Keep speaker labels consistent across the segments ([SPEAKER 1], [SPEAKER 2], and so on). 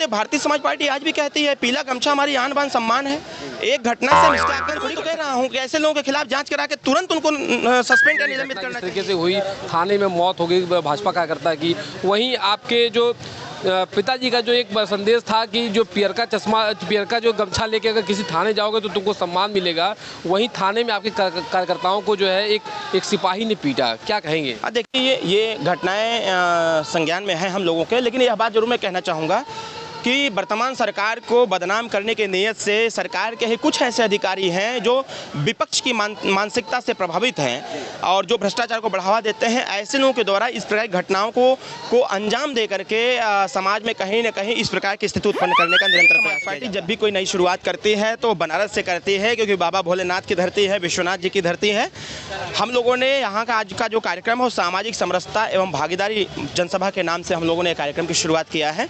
[SPEAKER 1] Bharatiya Samaj party आज भी कहती है पीला गमछा हमारी आन बान सम्मान है। एक घटना से इसका आकलन थोड़ी तो कह रहा हूँ कि ऐसे लोगों के खिलाफ जांच करा के तुरंत उनको सस्पेंड या निलंबित करना
[SPEAKER 2] तरीके से हुई, थाने में मौत हो गई भाजपा कार्यकर्ता की। वहीं आपके जो पिताजी का जो एक संदेश था कि जो पियर का जो गमछा लेके अगर किसी थाने जाओगे तो तुमको सम्मान मिलेगा, वहीं थाने में आपके कार्यकर्ताओं को जो है एक सिपाही ने पीटा, क्या कहेंगे?
[SPEAKER 1] देखिए ये घटनाएं संज्ञान में है हम लोगों के, लेकिन यह बात जरूर मैं कहना चाहूँगा कि वर्तमान सरकार को बदनाम करने के नियत से सरकार के ही कुछ ऐसे अधिकारी हैं जो विपक्ष की मानसिकता से प्रभावित हैं और जो भ्रष्टाचार को बढ़ावा देते हैं। ऐसे लोगों के द्वारा इस प्रकार की घटनाओं को अंजाम दे करके समाज में कहीं ना कहीं इस प्रकार की स्थिति उत्पन्न करने का निरंतर प्रयास पार्टी जब भी कोई नई शुरुआत करती है तो बनारस से करती है, क्योंकि बाबा भोलेनाथ की धरती है, विश्वनाथ जी की धरती है। हम लोगों ने यहाँ का आज का जो कार्यक्रम है सामाजिक समरसता एवं भागीदारी जनसभा के नाम से हम लोगों ने कार्यक्रम की शुरुआत किया है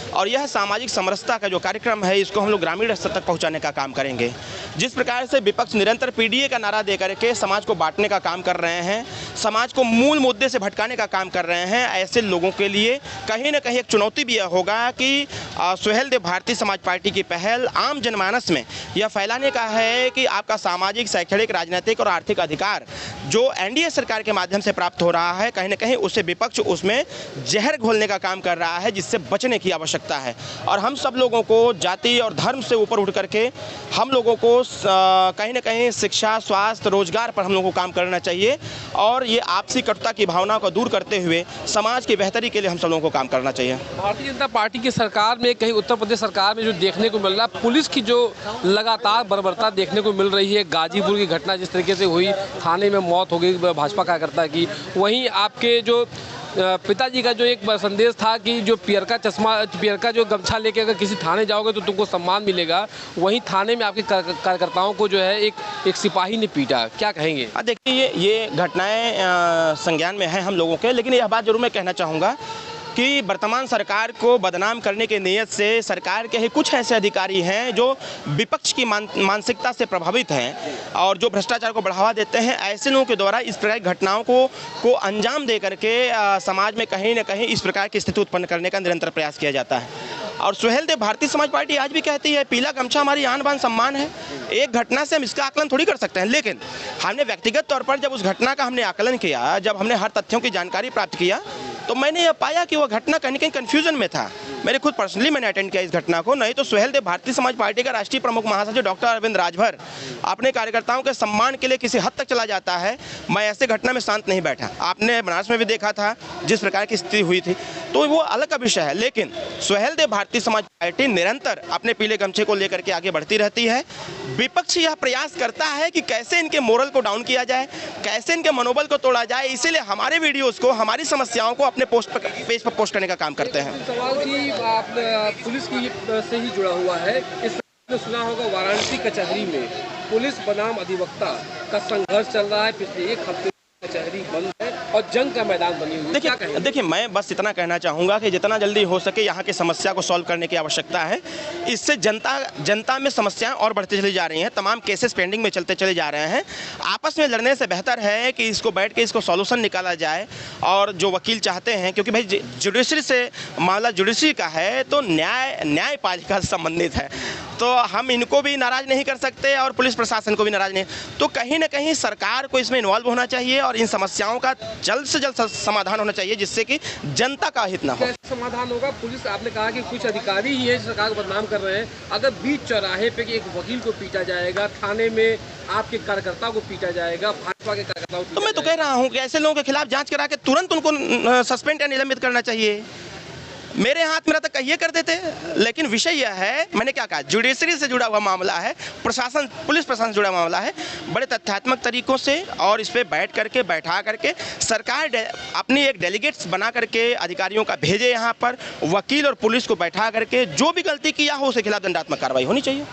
[SPEAKER 1] और यह सामाजिक समरसता का जो कार्यक्रम है इसको हम लोग ग्रामीण स्तर तक पहुंचाने का काम करेंगे। जिस प्रकार से विपक्ष निरंतर पीडीए का नारा दे करके समाज को बांटने का काम कर रहे हैं, समाज को मूल मुद्दे से भटकाने का काम कर रहे हैं, ऐसे लोगों के लिए कहीं ना कहीं एक चुनौती भी यह होगा कि सुहेलदेव भारतीय समाज पार्टी की पहल आम जनमानस में यह फैलाने का है कि आपका सामाजिक, शैक्षणिक, राजनीतिक और आर्थिक अधिकार जो एनडीए सरकार के माध्यम से प्राप्त हो रहा है, कहीं ना कहीं उससे विपक्ष उसमें जहर घोलने का काम कर रहा है, जिससे बचने की आवश्यकता है। और हम सब लोगों को जाति और धर्म से ऊपर उठ करके हम लोगों को कहीं ना कहीं शिक्षा, स्वास्थ्य, रोजगार पर हम लोगों को काम करना चाहिए और ये आपसी कटुता की भावना को दूर करते हुए समाज की बेहतरी के लिए हम सब लोगों को काम करना चाहिए।
[SPEAKER 2] भारतीय जनता पार्टी की सरकार में, कहीं उत्तर प्रदेश सरकार में जो देखने को मिल रहा है, पुलिस की जो लगातार बर्बरता देखने को मिल रही है, गाजीपुर की घटना जिस तरीके से हुई, थाने में मौत हो गई भाजपा कार्यकर्ता की। वहीं आपके जो पिताजी का जो एक संदेश था कि जो पियर का जो गमछा लेके अगर किसी थाने जाओगे तो तुमको सम्मान मिलेगा, वहीं थाने में आपके कार्यकर्ताओं को जो है एक सिपाही ने पीटा, क्या कहेंगे?
[SPEAKER 1] देखिए ये घटनाएं संज्ञान में है हम लोगों के, लेकिन यह बात जरूर मैं कहना चाहूँगा कि वर्तमान सरकार को बदनाम करने के नियत से सरकार के ही कुछ ऐसे अधिकारी हैं जो विपक्ष की मानसिकता से प्रभावित हैं और जो भ्रष्टाचार को बढ़ावा देते हैं। ऐसे लोगों के द्वारा इस प्रकार की घटनाओं को अंजाम दे करके समाज में कहीं ना कहीं इस प्रकार की स्थिति उत्पन्न करने का निरंतर प्रयास किया जाता है। और सुहेलदेव भारतीय समाज पार्टी आज भी कहती है पीला गमछा हमारी आन बान सम्मान है। एक घटना से हम इसका आकलन थोड़ी कर सकते हैं, लेकिन हमने व्यक्तिगत तौर पर जब उस घटना का हमने आकलन किया, जब हमने हर तथ्यों की जानकारी प्राप्त किया, तो मैंने यह पाया कि वह घटना कहीं कहीं कन्फ्यूजन में था। मैंने खुद पर्सनली मैंने अटेंड किया इस घटना को, नहीं तो सुहेलदेव भारतीय समाज पार्टी का राष्ट्रीय प्रमुख महासचिव डॉक्टर अरविंद राजभर अपने कार्यकर्ताओं के सम्मान के लिए किसी हद तक चला जाता है। मैं ऐसे घटना में शांत नहीं बैठा। आपने बनारस में भी देखा था जिस प्रकार की स्थिति हुई थी, तो वो अलग का विषय है। लेकिन सुहेलदेव भारतीय समाज पार्टी निरंतर अपने पीले गमछे को लेकर के आगे बढ़ती रहती है। विपक्ष यह प्रयास करता है कि कैसे इनके मोरल को डाउन किया जाए, कैसे इनके मनोबल को तोड़ा जाए, इसीलिए हमारे वीडियोस को, हमारी समस्याओं को अपने पेज पर पोस्ट करने का काम करते हैं।
[SPEAKER 2] सवाल की आप पुलिस की से ही जुड़ा हुआ है। इस सुना होगा वाराणसी कचहरी में पुलिस बनाम अधिवक्ता का संघर्ष चल रहा है। पिछले एक हफ्ते कचहरी बंद है और जंग का मैदान बनी हुई है।
[SPEAKER 1] देखिए मैं बस इतना कहना चाहूँगा कि जितना जल्दी हो सके यहाँ की समस्या को सॉल्व करने की आवश्यकता है। इससे जनता में समस्याएं और बढ़ती चली जा रही हैं, तमाम केसेस पेंडिंग में चलते चले जा रहे हैं। आपस में लड़ने से बेहतर है कि इसको बैठ के इसको सॉल्यूशन निकाला जाए। और जो वकील चाहते हैं, क्योंकि भाई जुडिशरी से मामला जुडिशरी का है तो न्यायपालिका से संबंधित है, तो हम इनको भी नाराज नहीं कर सकते और पुलिस प्रशासन को भी नाराज नहीं। तो कहीं ना कहीं सरकार को इसमें इन्वॉल्व होना चाहिए और इन समस्याओं का जल्द से जल्द समाधान होना चाहिए, जिससे कि जनता का हित ना हो।
[SPEAKER 2] कैसे समाधान होगा? पुलिस, आपने कहा कि कुछ अधिकारी ही है सरकार को बदनाम कर रहे हैं। अगर बीच चौराहे पे एक वकील को पीटा जाएगा, थाने में आपके कार्यकर्ताओं को पीटा जाएगा, भाजपा के कार्यकर्ताओं को,
[SPEAKER 1] तो मैं तो कह रहा हूँ कि ऐसे लोगों के खिलाफ जांच करा के तुरंत उनको सस्पेंड या निलंबित करना चाहिए। मेरे हाथ मेरा तो कहिए कर देते। लेकिन विषय यह है, मैंने क्या कहा, जुडिशरी से जुड़ा हुआ मामला है, पुलिस प्रशासन से जुड़ा मामला है। बड़े तथ्यात्मक तरीकों से और इस पे बैठा करके सरकार अपनी एक डेलीगेट्स बना करके अधिकारियों का भेजे यहाँ पर, वकील और पुलिस को बैठा करके जो भी गलती किया हो उसके खिलाफ दंडात्मक कार्रवाई होनी चाहिए।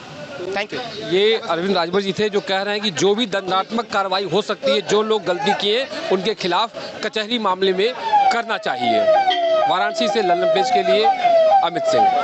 [SPEAKER 1] Thank you.
[SPEAKER 2] ये अरविंद राजभर जी थे जो कह रहे हैं कि जो भी दंडात्मक कार्रवाई हो सकती है, जो लोग गलती किए उनके खिलाफ कचहरी मामले में करना चाहिए। वाराणसी से लल्लन पेज के लिए अमित सिंह।